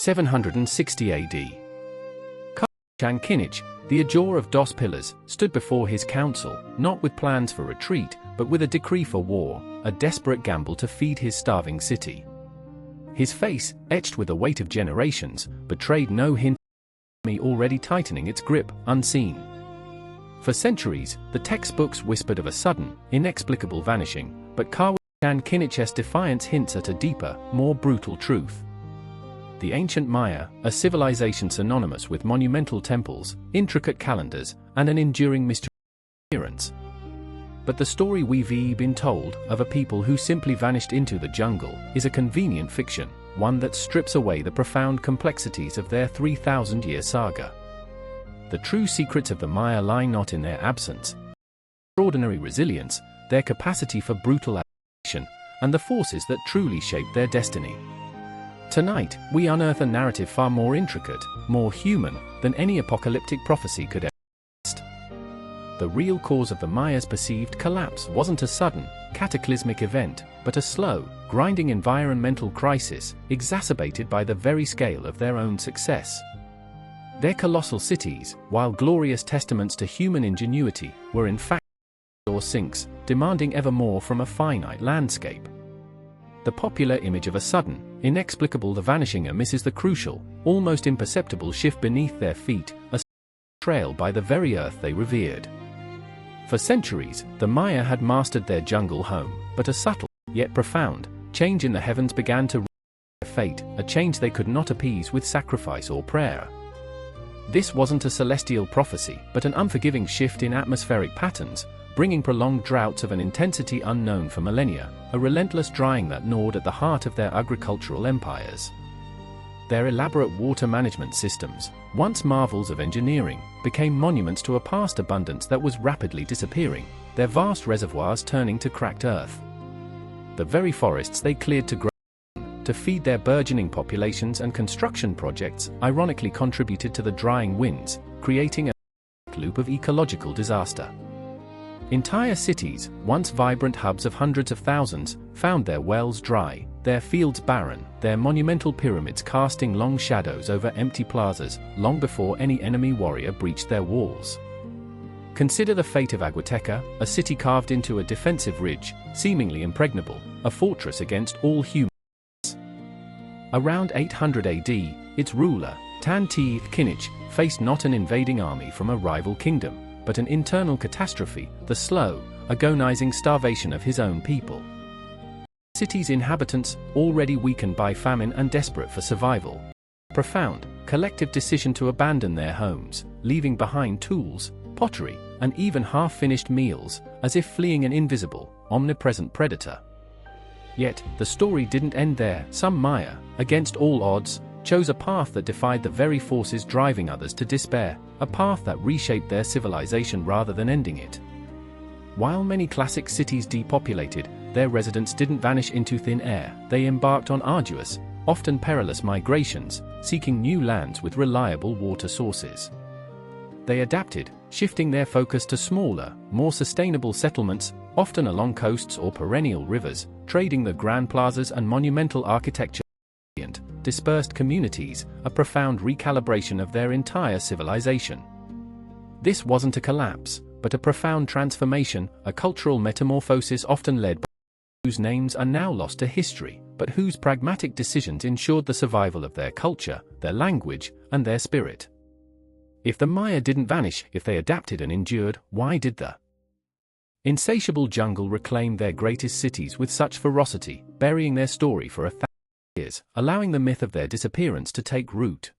760 AD. Kinich, the Ajaw of Dos Pilas, stood before his council, not with plans for retreat, but with a decree for war, a desperate gamble to feed his starving city. His face, etched with the weight of generations, betrayed no hint of an army already tightening its grip, unseen. For centuries, the textbooks whispered of a sudden, inexplicable vanishing, but Kinich's defiance hints at a deeper, more brutal truth. The ancient Maya, a civilization synonymous with monumental temples, intricate calendars, and an enduring mystery appearance. But the story we've been told, of a people who simply vanished into the jungle, is a convenient fiction, one that strips away the profound complexities of their 3,000-year saga. The true secrets of the Maya lie not in their absence, but extraordinary resilience, their capacity for brutal adaptation, and the forces that truly shaped their destiny. Tonight, we unearth a narrative far more intricate, more human, than any apocalyptic prophecy could ever suggest. The real cause of the Maya's perceived collapse wasn't a sudden, cataclysmic event, but a slow, grinding environmental crisis, exacerbated by the very scale of their own success. Their colossal cities, while glorious testaments to human ingenuity, were in fact or sinks, demanding ever more from a finite landscape. The popular image of a sudden, inexplicable vanishing misses the crucial, almost imperceptible shift beneath their feet, a trail by the very earth they revered. For centuries, the Maya had mastered their jungle home, but a subtle, yet profound, change in the heavens began to their fate, a change they could not appease with sacrifice or prayer. This wasn't a celestial prophecy, but an unforgiving shift in atmospheric patterns, bringing prolonged droughts of an intensity unknown for millennia, a relentless drying that gnawed at the heart of their agricultural empires. Their elaborate water management systems, once marvels of engineering, became monuments to a past abundance that was rapidly disappearing, their vast reservoirs turning to cracked earth. The very forests they cleared to feed their burgeoning populations and construction projects, ironically contributed to the drying winds, creating a loop of ecological disaster. Entire cities, once vibrant hubs of hundreds of thousands, found their wells dry, their fields barren, their monumental pyramids casting long shadows over empty plazas, long before any enemy warrior breached their walls. Consider the fate of Aguateca, a city carved into a defensive ridge, seemingly impregnable, a fortress against all humans. Around 800 AD, its ruler, Kinich, faced not an invading army from a rival kingdom, but an internal catastrophe, the slow, agonizing starvation of his own people. The city's inhabitants, already weakened by famine and desperate for survival, a profound, collective decision to abandon their homes, leaving behind tools, pottery, and even half-finished meals, as if fleeing an invisible, omnipresent predator. Yet, the story didn't end there. Some Maya, against all odds, chose a path that defied the very forces driving others to despair, a path that reshaped their civilization rather than ending it. While many classic cities depopulated, their residents didn't vanish into thin air. They embarked on arduous, often perilous migrations, seeking new lands with reliable water sources. They adapted, shifting their focus to smaller, more sustainable settlements, often along coasts or perennial rivers, trading the grand plazas and monumental architecture dispersed communities, a profound recalibration of their entire civilization. This wasn't a collapse, but a profound transformation, a cultural metamorphosis often led by whose names are now lost to history, but whose pragmatic decisions ensured the survival of their culture, their language, and their spirit. If the Maya didn't vanish, if they adapted and endured, why did the insatiable jungle reclaim their greatest cities with such ferocity, burying their story for 1,000 years, allowing the myth of their disappearance to take root?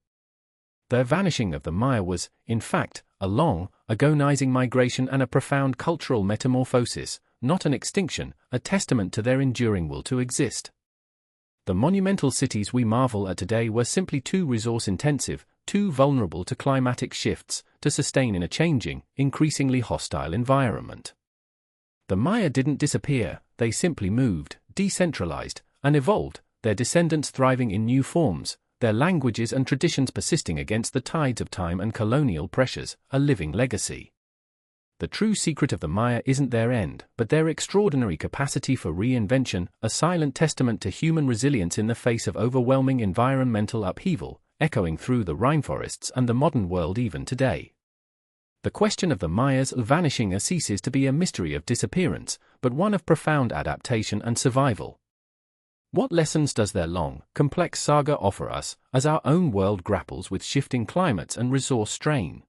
Their vanishing of the Maya was, in fact, a long, agonizing migration and a profound cultural metamorphosis, not an extinction, a testament to their enduring will to exist. The monumental cities we marvel at today were simply too resource-intensive, too vulnerable to climatic shifts, to sustain in a changing, increasingly hostile environment. The Maya didn't disappear, they simply moved, decentralized, and evolved, their descendants thriving in new forms, their languages and traditions persisting against the tides of time and colonial pressures, a living legacy. The true secret of the Maya isn't their end, but their extraordinary capacity for reinvention, a silent testament to human resilience in the face of overwhelming environmental upheaval, echoing through the rainforests and the modern world even today. The question of the Maya's vanishing ceases to be a mystery of disappearance, but one of profound adaptation and survival. What lessons does their long, complex saga offer us, as our own world grapples with shifting climates and resource strain?